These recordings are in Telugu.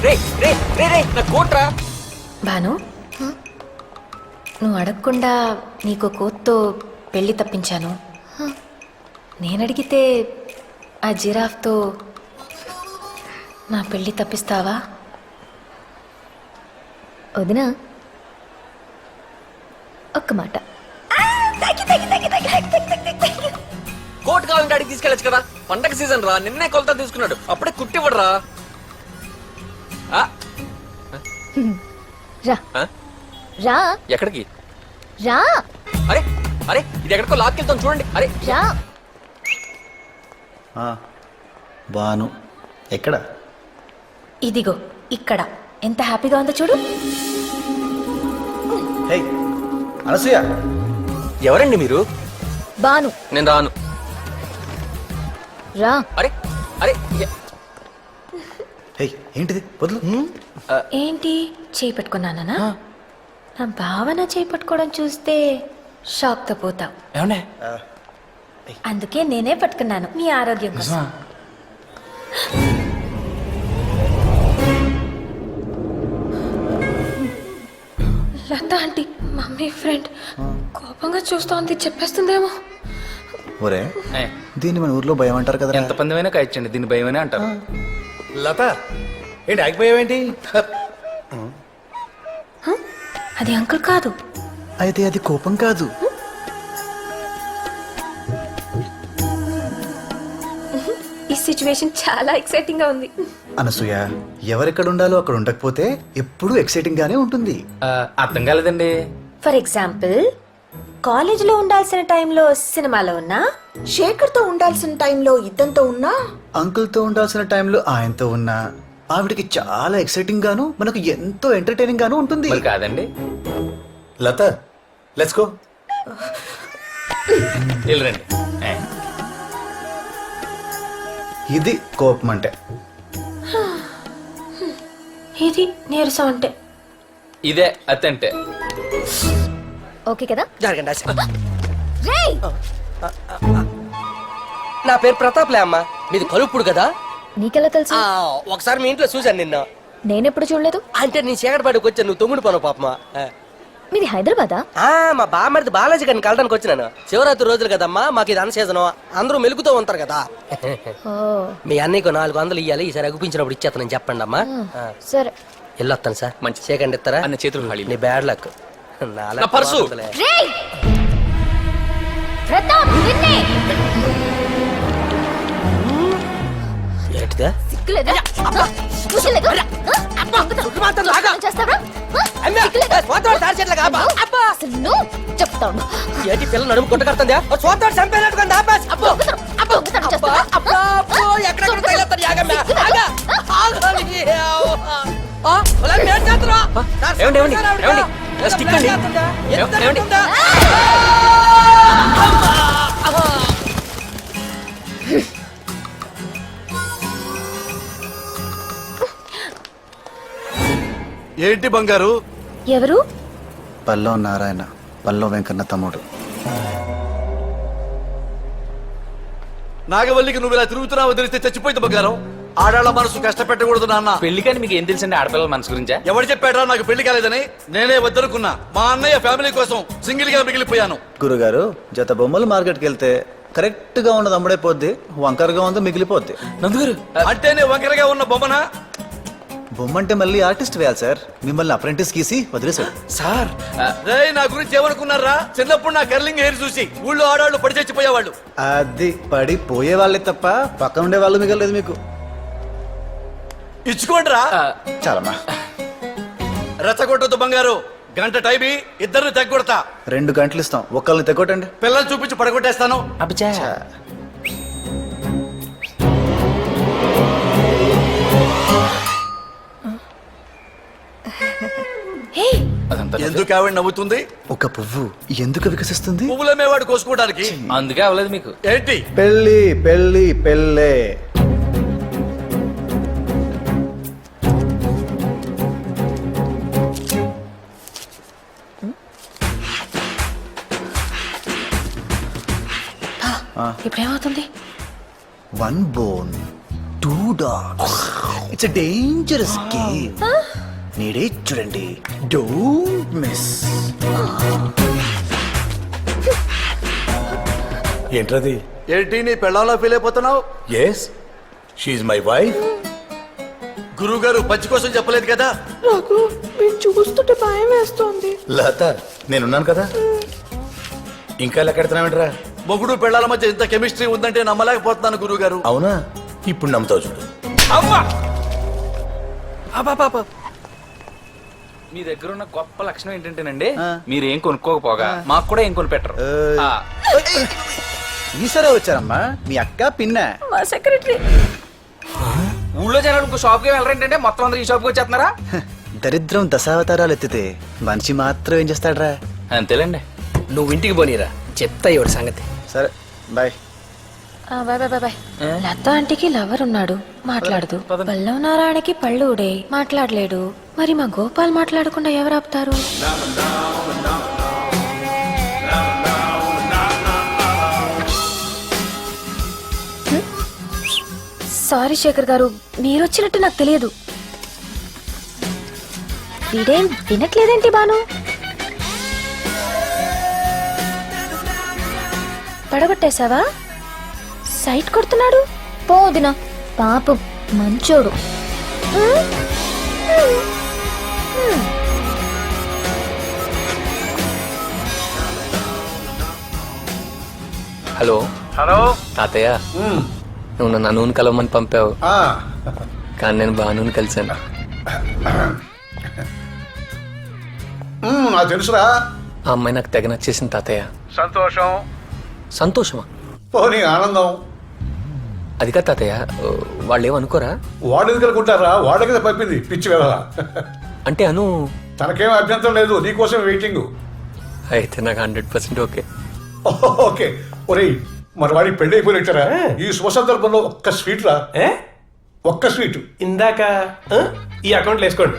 రే రే రే రే నా కోట్రా. భాను, నువ్వు అడగకుండా నీకు కోత్తో పెళ్లి తప్పించాను. నేనడిగితే ఆ జిరాఫ్తో నా పెళ్లి తప్పిస్తావా? వదినా ఒక్క మాట. కోట్ కావాలంటే అడిగి తీసుకెళ్ళచ్చు కదా. పండగ సీజన్ రా, నిన్నే కొలత తీసుకున్నాడు, అప్పుడే కుట్టివ్వడు రా. రా రా ఎక్కడికి? రా అరే అరే ఇది ఎక్కడికో లాక్కెళ్తాం చూడండి. అరే రా. బాను ఎక్కడ? ఇదిగో ఇక్కడ. ఎంత హ్యాపీగా ఉందో చూడు. హే అనసూయ, ఎవరండి మీరు? బాను నేను రాను. రా. అరే అరే హే ఏంటిది వదులు. ఏంటి చేయి పట్టుకున్నానా? నా భావన చేయి పట్టుకోవడం చూస్తే షాక్తో పోతావు. ఏమండే? అందుకే నేనే పట్టుకున్నాను మీ ఆరోగ్యం కోసం. లత ఆంటీ మమ్మీ ఫ్రెండ్ కోపంగా చూస్తోంది, చెప్పేస్తుందేమో. ఒరే దీన్ని మన ఊర్లో భయం అంటారు కదా. ఎంత పందమైనా కాయచ్చండి, దీన్ని భయమనే అంటారు. లత ఏంటి ఆగిపోయావేంటి? అది అంకుల్ కాదు. అయితే అది కోపం కాదు. ఈ సిచ్యువేషన్ చాలా ఎక్సైటింగ్ గా ఉంది. అనసూయ, ఎవరెక్కడ ఉండాలో అక్కడ ఉండకపోతే ఎప్పుడూ ఎక్సైటింగ్ గానే ఉంటుంది. అర్థం కాలేదండి. ఫర్ ఎగ్జాంపుల్, కాలేజీలో ఉండాల్సిన టైంలో సినిమాలో ఉన్నా, శేఖర్తో ఉండాల్సిన టైంలో ఇద్దంతో ఉన్నా, అంకుల్ తో ఉండాల్సిన టైంలో ఆయనతో ఉన్నా ఆవిడకి చాలా ఎక్సైటింగ్ గాను మనకు ఎంతో ఎంటర్టైనింగ్ గాను ఉంటుంది. మరి కాదండి. లత లెట్స్ గో. వెళ్ళరండి. ఇది కోపం అంటే. ఇది నీరసం అంటే. ఇదే అత్తంటే. ఓకే కదా? జరగండి. రేయ్ నా పేరు ప్రతాప్లే అమ్మా, మీది కలుపుడు కదా. నీకెలా తెలుసు? ఒకసారి మీ ఇంట్లో చూశాను నిన్న. నేనెప్పుడు చూడలేదు. అంటే నీ చీకటిపాటికి వచ్చాను, నువ్వు తొంగుడు పను పాపమా. మీది హైదరాబాదా? మా బామ్మడిది బాలాజీ గారిని కలడానికి వచ్చినాను. శివరాత్రి రోజులు కదమ్మా, మాకు ఇది అన్న సీజను, అందరూ మెలుగుతూ ఉంటారు కదా. ఓ మీ అన్నయ్యకు 400 ఇవ్వాలి, ఈసారి అగుపించినప్పుడు ఇచ్చేస్తానని చెప్పండి అమ్మా. సరే వెళ్ళొస్తాను సార్. మంచి. చీకండి ఇస్తారా? అన్న చేతులు ఖాళీ. నీ బ్యాడ్ లక్. నా పర్సు. రేయ్ ప్రతాప్ నిన్నే. ఏంటిదా? సిగ్గులేదా? చూసలేదా? చేస్తావా? అసలు నువ్వు చెప్తాను. ఏంటి పిల్ల నడుము కొట్ట కడుతుంది? చూస్తాడు చంపేనట్టుగా ఏమండి ఏమండి ఏమండి స్టిక్ అండి. ఏమండి ఏంటి బంగారు? ఎవరు? పల్లో నారాయణ, పల్లో వెంకన్న తమ్ముడు. నాగవల్లికి నువ్వు ఇలా తిరుగుతున్నావు తెలిస్తే చచ్చిపోయింది బంగారం. ఆడాళ్ళ మనసు కష్టపెట్టకూడదు నాన్న. పెళ్లి కానీ మీకు ఏం తెలుసండి ఆడపిల్లల మనసు గురించా? ఎవరు చెప్పాడా నాకు పెళ్లి కాలేదని? నేనే వద్దనుకున్నా. మా అన్నయ్య ఫ్యామిలీ కోసం సింగిల్ గా మిగిలిపోయాను. గురుగారు, జత బొమ్మలు మార్కెట్కి వెళ్తే కరెక్ట్ గా ఉన్నది అమ్ముడైపోద్ది, వంకరగా ఉంది మిగిలిపోద్ది. నందుగారు అంటే నేను వంకరగా ఉన్న బొమ్మనా? బొమ్మ అంటే మళ్ళీ ఆర్టిస్ట్ వేయాలి సార్. మిమ్మల్ని అప్రెంటిస్ గీసి వదిలేశాడు సార్. రేయ్, నా గురించి ఏమనుకున్నారా? చిన్నప్పుడు నా కర్లింగ్ హెయిర్ చూసి ఊళ్ళో ఆడాళ్ళు పడి చచ్చిపోయేవాళ్ళు. అది పడి పోయే వాళ్ళే తప్ప పక్కన ఉండే వాళ్ళు మిగలలేదు మీకు. ఇచ్చుకోండిరా. చాలమ్మా. రెచ్చగొట్టొద్దు బంగారు. గంట టైమి ఇద్దరిని తెగొడతా. 2 గంటలు ఇస్తాం, ఒక్కళ్ళని తెగొట్టండి. పిల్లలు చూపించి పడగొట్టేస్తాను. అబ్బా ఎందుకు ఆవిడ నవ్వుతుంది? ఒక పువ్వు ఎందుకు వికసిస్తుంది? పువ్వులమేవాడు కోసుకోవడానికి. అందుకే అవ్వలేదు మీకు. ఏంటి? పెళ్ళి పెళ్ళి పెళ్ళే. ఇప్పుడేమవుతుంది? 1 bone 2 dogs. It's dangerous game. నీడే చూడండి, డోంట్ మిస్. ఏంట్రది? ఏంటి నీ పెళ్ళంలో ఫీల్ అయిపోతున్నావు? Yes, she's my wife. గురువు గారు పంచి కోసం చెప్పలేదు కదా. నాకు మీరు చూస్తుంటే భయం వేస్తోంది. లత, నేనున్నాను కదా. ఇంకా లెక్కెడుతున్నావేంట్రా? మొగుడు పెళ్ళాల మధ్య ఇంత కెమిస్ట్రీ ఉందంటే నమ్మలేకపోతున్నాను గురువు గారు. అవునా? ఇప్పుడు నమ్ముతావు చూడు. అవ్వా మీ దగ్గర ఉన్న గొప్ప లక్షణం ఏంటంటేనండి, మీరు ఏం కొనుక్కోకపోగా మాకు కూడా ఏం కొనిపెట్టరు. ఆ, ఈసారే వచ్చారమ్మా మీ అక్క పిన్న. మా సెక్రటరీ ఊళ్ళో జనాలు ఇంకో షాప్కి వెళ్ళరేంటంటే మొత్తం అందరూ ఈ షాప్కి వచ్చేస్తున్నారా? దరిద్రం దశావతారాలు ఎత్తితే మనిషి మాత్రం ఏం చేస్తాడ్రా? అంతేలేండి. నువ్వు ఇంటికి పోనీరా, చెప్తా ఇవాడు సంగతి. సరే bye. Bye bye bye. Latha ఆంటీకి లవర్ ఉన్నాడు, మాట్లాడదు. పల్లవ నారాయణకి పళ్ళు ఊడే, మాట్లాడలేడు. మరి మా గోపాల్ మాట్లాడకుండా ఎవరు ఆపుతారు? సారీ శేఖర్ గారు, మీరు వచ్చినట్టు నాకు తెలియదు. వీడేం వినట్లేదేంటి బాను? పడగొట్టేశావా? సైట్ కొడుతున్నాడు. పోదినా పాపం మంచోడు. హలో తాతయ్య, నువ్వు నన్ను నూనె కలవమని పంపావు, కానీ నేను బాను కలిసాను. నాకు తెలుసురా. ఆ అమ్మాయి నాకు తెగ నచ్చేసింది తాతయ్య. సంతోషం. సంతోషమా? పోనీ ఆనందం. అది కాదు తాతయ్య, వాళ్ళు ఏమనుకోరా? వాడు ఎందుకు అనుకుంటారా? వాడే కదా పంపింది పిచ్చి వెళ్ళ. అంటే అను తనకేం అభ్యంతరం లేదు, నీకోసం వెయిటింగ్. అయితే నాకు 100% ఓకే. ఓకే. ఒరేయ్, మరి వాడికి పెళ్లి అయిపోయినట్టారా? ఈ శుభ సందర్భంలో ఒక్క స్వీట్ రా. ఒక్క స్వీట్ ఇందాక ఈ అకౌంట్లో వేసుకోండి.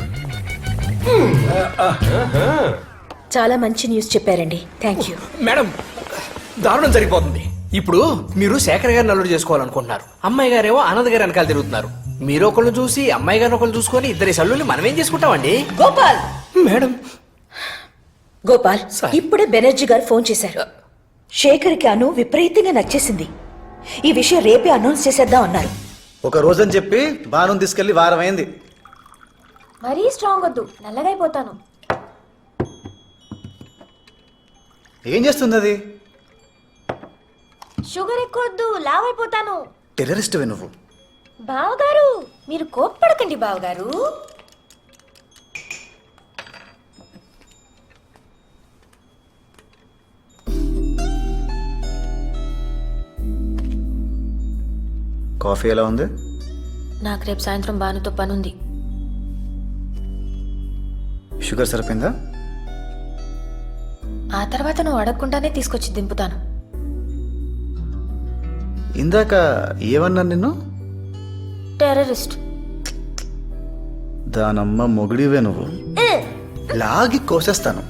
చాలా మంచి న్యూస్ చెప్పారండి, థ్యాంక్ యూ. మేడం, దారుణం జరిగిపోతుంది. ఇప్పుడు మీరు శేఖర్ గారిని అల్లుడు చేసుకోవాలనుకుంటున్నారు, అమ్మాయి గారేమో ఆనంద్ గారి వెనకాల తిరుగుతున్నారు. మీరు ఒకళ్ళు చూసి అమ్మాయి గారిని ఒకళ్ళు చూసుకొని ఇద్దరి సల్లుల్ని మనం ఏం చేసుకుంటామండి? గోపాల్ మేడం. గోపాల్, ఇప్పుడే బెనర్జీ గారు ఫోన్ చేశారు. శేఖర్కి అను విపరీతంగా నచ్చేసింది. ఈ విషయం రేపే అనౌన్స్ చేసేద్దాం అన్నారు. ఒక రోజని చెప్పి బాను తీసుకెళ్లి వారం అయింది. మరీ స్ట్రాంగ్ వద్దు, నల్లగా అయిపోతాను. ఏం చేస్తుంది అది? షుగర్ ఎక్కువ వద్దు, లావ్ అయిపోతాను. టెర్రరిస్ట్వే నువ్వు. బావగారు, మీరు కోప్పడకండి బావగారు. కాఫీ ఎలా ఉంది? నాకు రేపు సాయంత్రం బానుతో పనుంది. షుగర్ సరిపోయిందా? ఆ తర్వాత నువ్వు అడగకుండానే తీసుకొచ్చి దింపుతాను. ఇందాక ఏమన్నా నిన్ను? టెర్రరిస్ట్. దానమ్మ మొగుడివే నువ్వు. లాగి కోసేస్తాను.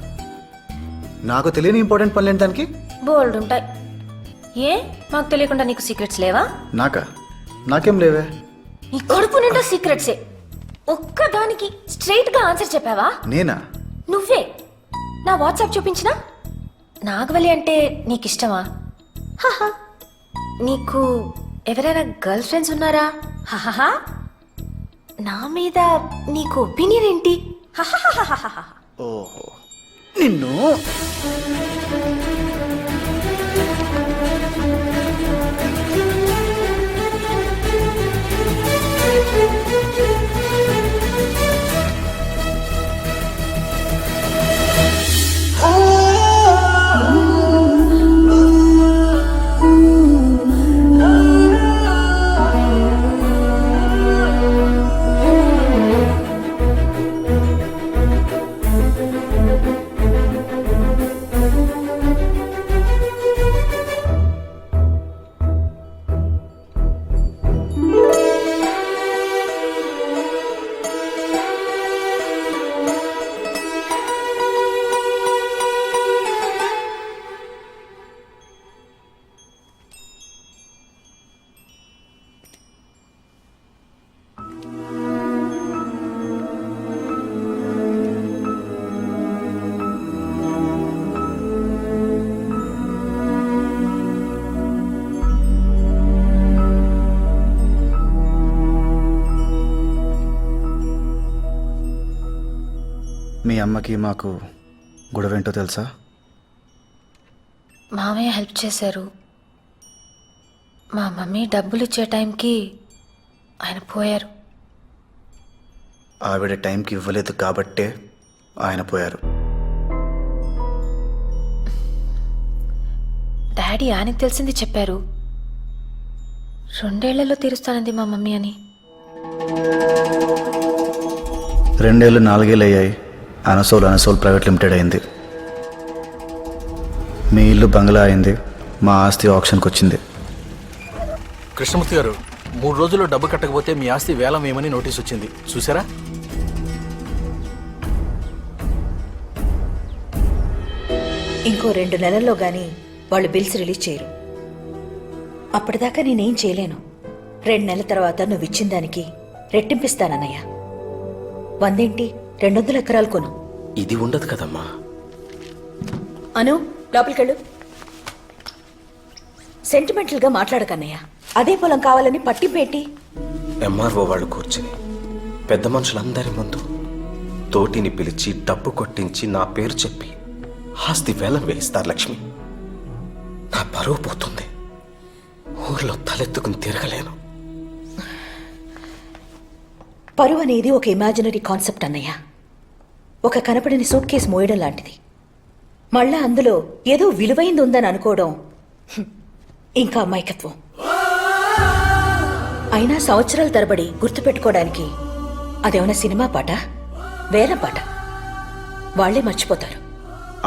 నాకు తెలియని ఇంపార్టెంట్ పనులు ఏంటి దానికి? బోల్డ్ ఉంటాయి. ఏ మాకు తెలియకుండా నీకు సీక్రెట్స్ లేవా? నాకేం లేవే. నీ కడుపు నిండా సీక్రెట్సే. ఒక్కదానికి స్ట్రైట్ గా ఆన్సర్ చెప్పావా? నేనా? నువ్వే. నా వాట్సాప్ చూపించినా? నాగవల్లి అంటే నీకు ఇష్టమా? హహ. నీకు ఎవరైనా గర్ల్ ఫ్రెండ్స్ ఉన్నారా? హహహ. నా మీద నీకు ఒపీనియన్ ఏంటి? హహహహహహ. ఓహో, నిన్ను. మీ అమ్మకి మాకు గొడవ ఏంటో తెలుసా? మామయ్య హెల్ప్ చేశారు. మా మమ్మీ డబ్బులు ఇచ్చే టైంకి ఆయన పోయారు. ఆవిడ టైంకి ఇవ్వలేదు కాబట్టే ఆయన పోయారు. డాడీ ఆయనకు తెలిసింది చెప్పారు. 2 ఏళ్లలో తీరుస్తానంది మా మమ్మీ అని. 2 ఏళ్ళు 4 ఏళ్ళు అయ్యాయి. అనసోల్ ప్రైవేట్ లిమిటెడ్ అయింది. మీ ఇల్లు బంగ్లా అయింది. మా ఆస్తి ఆప్షన్కి వచ్చింది. కృష్ణమూర్తి గారు, 3 రోజుల్లో డబ్బు కట్టకపోతే మీ ఆస్తి వేలం వేయమని నోటీస్ వచ్చింది, చూసారా? ఇంకో 2 నెలల్లో గాని వాళ్ళు బిల్స్ రిలీజ్ చేయరు. అప్పటిదాకా నేనేం చేయలేను. 2 నెలల తర్వాత నువ్వు ఇచ్చిన దానికి రెట్టింపిస్తానన్నయ్య. 100 ఏంటి, 200 ఎకరాలు కొను. ఇది ఉండదు కదమ్మా. అను, లోపలికెళ్ళు. సెంటిమెంటల్ గా మాట్లాడకన్నయ్య. అదే పొలం కావాలని పట్టింపేటి. ఎంఆర్ఓ వాళ్ళు కూర్చుని పెద్ద మనుషులందరి ముందు తోటిని పిలిచి డబ్బు కొట్టించి నా పేరు చెప్పి ఆస్తి వేలం వేయిస్తారు లక్ష్మి. నా పరువు పోతుంది. ఊర్లో తలెత్తుకుని తిరగలేను. పరువు అనేది ఒక ఇమాజినరీ కాన్సెప్ట్ అన్నయ్య. ఒక కనపడని సూట్ కేసు మోయడం లాంటిది. మళ్ళా అందులో ఏదో విలువైంది ఉందని అనుకోవడం ఇంకా అమాయకత్వం. అయినా సంవత్సరాల తరబడి గుర్తుపెట్టుకోవడానికి అదేమన్నా సినిమా పాట, వేరే పాట. వాళ్లే మర్చిపోతారు.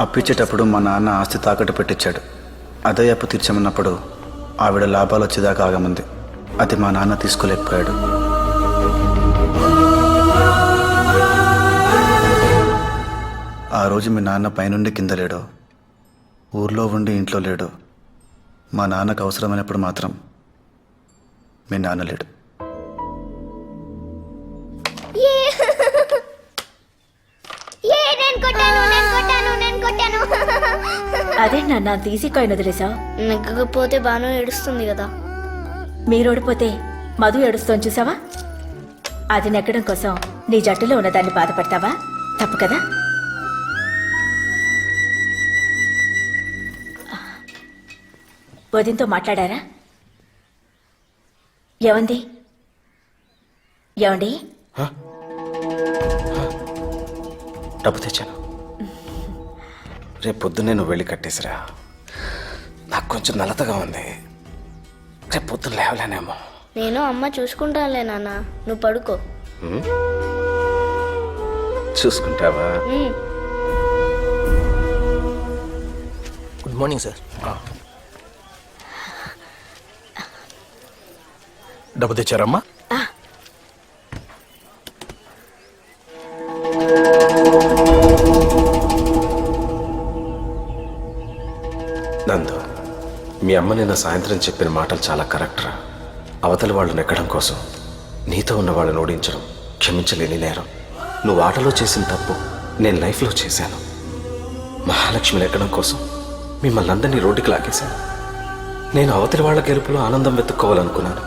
అప్పిచ్చేటప్పుడు మా నాన్న ఆస్తి తాకట్టు పెట్టించాడు. అదే అప్పు తీర్చమన్నప్పుడు ఆవిడ లాభాలు వచ్చేదాకా ఆగమంది. అది మా నాన్న తీసుకోలేకపోయాడు. ఆ రోజు మీ నాన్న పైనుండి కింద లేడు, ఊర్లో ఉండి ఇంట్లో లేడు. మా నాన్నకు అవసరమైనప్పుడు మాత్రం మీ నాన్న లేడు. అదే నాన్న తీసి కాయిన్ వదిలేసా? నెగ్గకపోతే బాను ఏడుస్తుంది కదా. మీరు ఓడిపోతే మధు ఏడుస్తోంది చూసావా? అది నెగ్గడం కోసం నీ జట్టులో ఉన్నదాన్ని బాధపడతావా? తప్పు కదా. వదినతో మాట్లాడారా? ఏమండి? డబ్బు తెచ్చాను. రేపు పొద్దున్నే నువ్వు వెళ్ళి కట్టేసిరా. నాకు కొంచెం నలతగా ఉంది. రేపు పొద్దున్న లేవలేనేమో. నేను అమ్మ చూసుకుంటానులే నాన్న, నువ్వు పడుకో. చూసుకుంటావా? Good morning sir. డబ్బు తెచ్చారమ్మా? నందు, మీ అమ్మ నిన్న సాయంత్రం చెప్పిన మాటలు చాలా కరెక్ట్ రా. అవతలి వాళ్ళు నెక్కడం కోసం నీతో ఉన్న వాళ్ళని ఓడించడం క్షమించలేని నేరం. నువ్వు ఆటలో చేసిన తప్పు నేను లైఫ్లో చేశాను. మహాలక్ష్మి నెక్కడం కోసం మిమ్మల్ని అందరినీ రోడ్డుకి లాగేశాను. నేను అవతలి వాళ్ళ గెలుపులో ఆనందం వెతుక్కోవాలనుకున్నాను.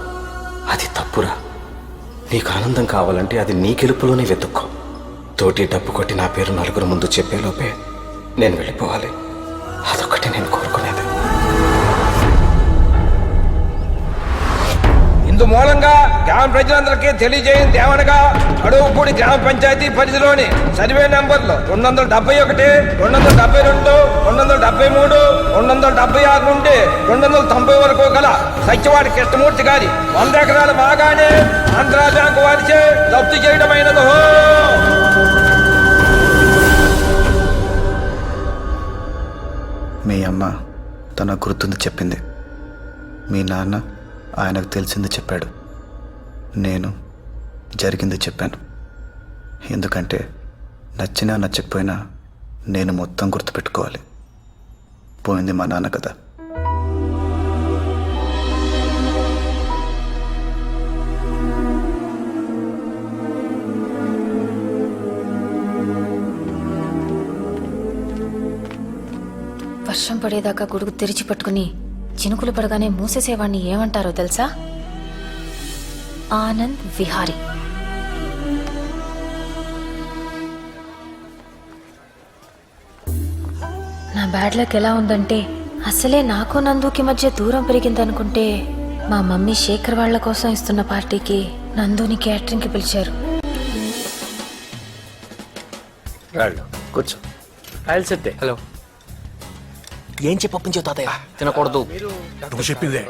అది తప్పురా. నీకు ఆనందం కావాలంటే అది నీ గెలుపులోనే వెతుక్కో. తోటి డబ్బు కొట్టి నా పేరు నలుగురు ముందు చెప్పేలోపే నేను వెళ్ళిపోవాలి. అదొక్కటి నేను కోరుకునేది. ఇందు మూలంగా గ్రామ ప్రజలందరికీ తెలియజేయింది ఏమనగా, అడవుపూడి గ్రామ పంచాయతీ పరిధిలోని సర్వే నంబర్లు 271, 272, 273, 276 నుండి 290 వరకు గల సత్యవాడి కృష్ణమూర్తి గారి 100 ఎకరాల బాగానే ఆంధ్రా బ్యాంకు వారిచే జప్తు చేయడమైనదో. మీ అమ్మ తన గుర్తుంది చెప్పింది. మీ నాన్న ఆయనకు తెలిసింది చెప్పాడు. నేను జరిగింది చెప్పాను. ఎందుకంటే నచ్చినా నచ్చకపోయినా నేను మొత్తం గుర్తుపెట్టుకోవాలి. పోయింది మా నాన్న కదా. వర్షం పడేదాకా గొడుగు తెరిచి పట్టుకుని చినుకులు పడగానే మూసేసేవాడిని ఏమంటారో తెలుసా? ఆనంద్ విహారీ. బ్యాడ్ లక్ ఎలా ఉందంటే అసలే నాకు నందుకి మధ్య దూరం పెరిగిందనుకుంటే మా మమ్మీ శేఖర్ వాళ్ళ కోసం ఇస్తున్న పార్టీకి నందుని క్యాటరింగ్కి పిలిచారు. కూర్చో. హలో. ఏం చెప్పొప్పించావు తాతయ్య? తినకూడదు. నువ్వు చెప్పిందే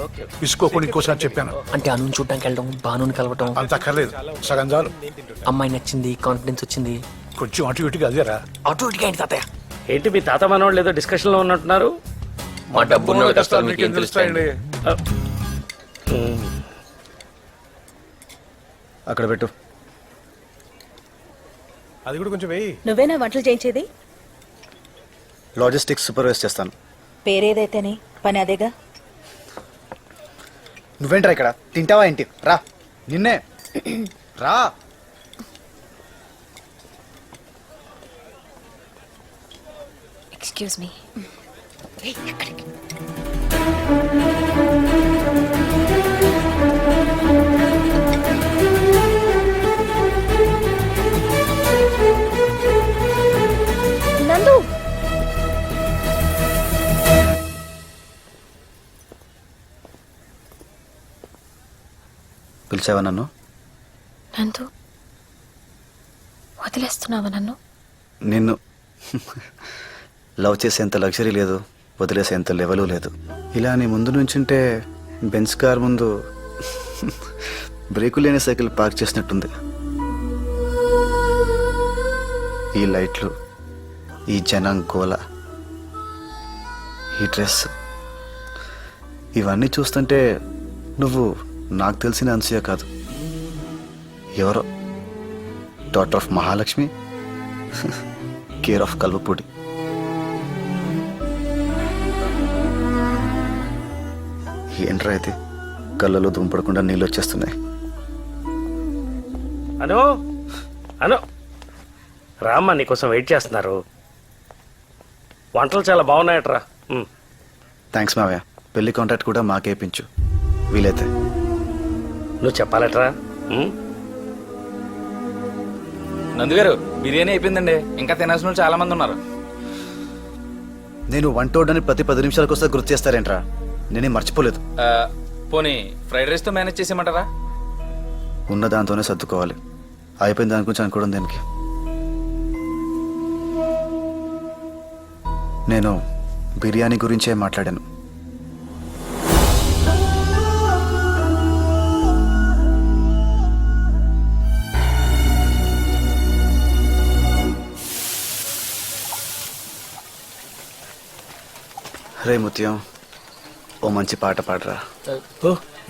తీసుకోకుండా ఇంకోసారి చెప్పాను. అంటే అను చూడడానికి వెళ్ళడం, బానుని కలవటం అంత అక్కర్లేదు, సగం చాలు. అమ్మాయి నచ్చింది, కాన్ఫిడెన్స్ వచ్చింది. కొంచెం అటు ఇటుగా అదేరా. అటు ఇటుగా ఏంటి తాతయ్య? ఏంటి మీ తాత మనవాళ్ళు ఏదో డిస్కషన్ లో ఉన్నట్టున్నారు? మా డబ్బున్న కష్టాలు మీకు ఏం తెలుస్తాయండి? అక్కడ పెట్టు. అది కూడా కొంచెం వెయ్యి. నువ్వేనా వంటలు చేయించేది? లాజిస్టిక్స్ సూపర్వైజ్ చేస్తాను. పేరేదైతేనే పని అదేగా. నువ్వేంట్రా ఇక్కడ తింటావా ఏంటి? రా, నిన్నే రా. Excuse me. నందు, పిలిచావా నన్ను? నందు, వదిలేస్తున్నావా నన్ను? నిన్ను లవ్ చేసేంత లగ్జరీ లేదు, వదిలేసేంత లెవెలు లేదు. ఇలా నీ ముందు నుంచుంటే బెంచ్ కార్ ముందు బ్రేకు లేని సైకిల్ పార్క్ చేసినట్టుంది. ఈ లైట్లు, ఈ జనం గోల, ఈ డ్రెస్, ఇవన్నీ చూస్తుంటే నువ్వు నాకు తెలిసిన అన్సూయ కాదు, ఎవరో daughter of Mahalakshmi, care of Kalvapudi. ఏంట్రా అయితే కళ్ళలో దుంపడకుండా నీళ్ళు వచ్చేస్తున్నాయి. అను అను రామ్మా, నీకోసం వెయిట్ చేస్తున్నారు. వంటలు చాలా బాగున్నాయట్రా. థ్యాంక్స్ మావయ్య. పెళ్లి కాంట్రాక్ట్ కూడా మాకేపించు వీలైతే. నువ్వు చెప్పాలట్రా. నందుగారు బిర్యానీ అయిపోయిందండి, ఇంకా తినాల్సిన వాళ్ళు చాలా మంది ఉన్నారు. నేను వంటోడని ప్రతి 10 నిమిషాలకు వస్తే గుర్తు చేస్తారేంట్రా? నేనే మర్చిపోలేదు. పోనీ ఫ్రైడ్ రైస్ తో మేనేజ్ చేసేయమంటారా? ఉన్న దాంతోనే సర్దుకోవాలి. అయిపోయిన దాని గురించి అనుకోవడం దేనికి? నేను బిర్యానీ గురించే మాట్లాడాను. రే ముత్యం, ఓ మంచి పాట పాడరా.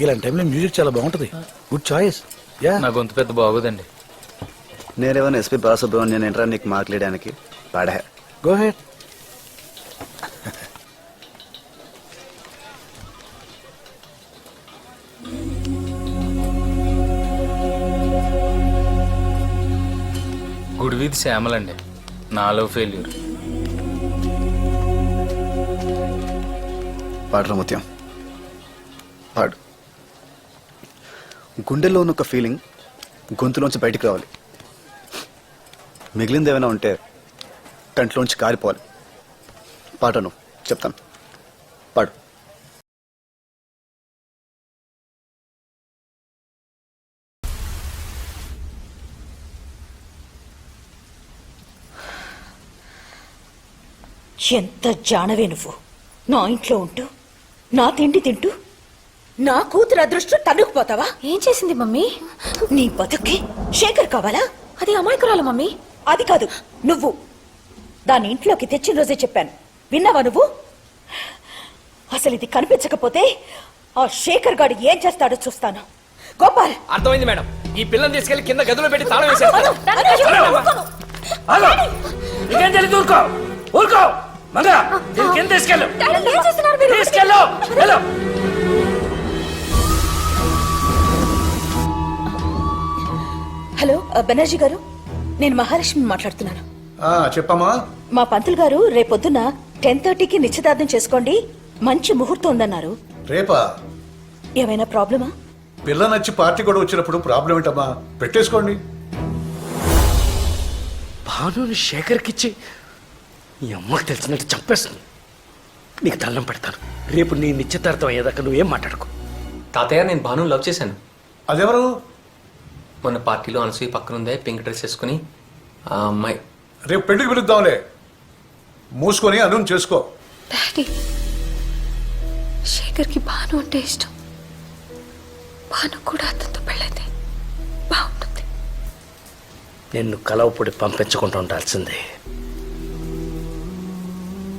ఇలాంటి టైంలో మ్యూజిక్ చాలా బాగుంటది. Good choice. నా గొంతు పెద్ద బాగోదండి. నేనేమన్నా ఎస్పీ బాలసుబ్రహ్మణ్యం ఏంట్రా నీకు మాట్లాడడానికి? పాడా. Go head. గుడి వీధి శ్యామలండి, నాలో ఫెయిల్యూర్. పాడరా ముత్యం, పాడు. గుండెల్లో ఉన్న ఒక ఫీలింగ్ గొంతులోంచి బయటికి రావాలి. మిగిలింది ఏమైనా ఉంటే కంట్లోంచి కారిపోవాలి. పాటను చెప్తాను, పాడు. ఎంత జానవే నువ్వు! నా ఇంట్లో ఉంటూ నా తిండి తింటూ నా కూతురు అదృష్టం తన్నుకుపోతావా? ఏం చేసింది మమ్మీ? నీ బతుక్కి శేఖర్ కావాలా? అది అమాయకురాలు మమ్మీ. అది కాదు, నువ్వు దాని ఇంట్లోకి తెచ్చిన రోజే చెప్పాను. విన్నావా నువ్వు? అసలు ఇది కనిపించకపోతే ఆ శేఖర్ గాడు ఏం చేస్తాడో చూస్తాను. గోపాల్, అర్థమైంది మేడం. ఈ పిల్లని తీసుకెళ్లి కింద గదిలో పెట్టి తాళం వేసేస్తాను. ఇదేం తెలియదు, ఊరుకో ఊరుకో. మంగా కింద తీసుకెళ్ళు, తీసుకెళ్ళు. హలో హలో, బెనర్జీ గారు, నేను మహాలక్ష్మి మాట్లాడుతున్నాను. చెప్పమ్మా. మా పంతులు గారు రేపొద్దున 10:30కి నిశ్చితార్థం చేసుకోండి, మంచి ముహూర్తం ఉందన్నారు. రేపా? ఏమైనా ప్రాబ్లమా? పిల్ల నచ్చి పార్టీ కూడా వచ్చినప్పుడు ప్రాబ్లం ఏంటమ్మా? పెట్టేసుకోండి. భానుని శేఖర్కిచ్చి ఈ అమ్మకి తెలిసినట్టు చంపేస్తుంది. నీకు దండం పెడతాను. రేపు నీ నిశ్చితార్థం అయ్యేదాకా నువ్వేం మాట్లాడుకో. తాతయ్య నేను భాను లవ్ చేశాను. అదెవరు? మొన్న పార్టీలో అనసూయ పక్కన ఉందే పింక్ డ్రెస్ వేసుకుని ఆ అమ్మాయి. రేపు పెళ్లికి పిలుద్దాంలే. మూసుకొని అను చేసుకో. డాడీ, శేఖర్కి భాను అంటే ఇష్టం. భాను కూడా అతనితో పెళ్ళైతే బాగుంటుంది. నిన్ను కలవపొడి పంపించకుండా ఉండాల్సిందే.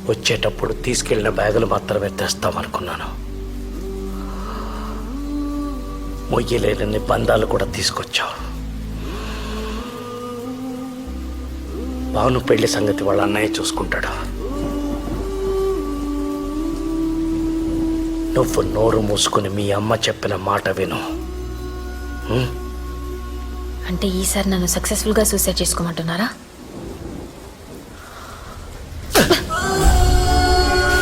వచ్చేటప్పుడు తీసుకెళ్లిన బ్యాగులు మాత్రమే తెస్తామనుకున్నాను. మొయ్యలేని బంధాలు కూడా తీసుకొచ్చావు. భాను పెళ్లి సంగతి వాళ్ళ అన్నయ్య చూసుకుంటాడు. నువ్వు నోరు మూసుకుని మీ అమ్మ చెప్పిన మాట విను. అంటే ఈసారి నన్ను సక్సెస్ఫుల్గా సూసైడ్ చేసుకోమంటున్నారా?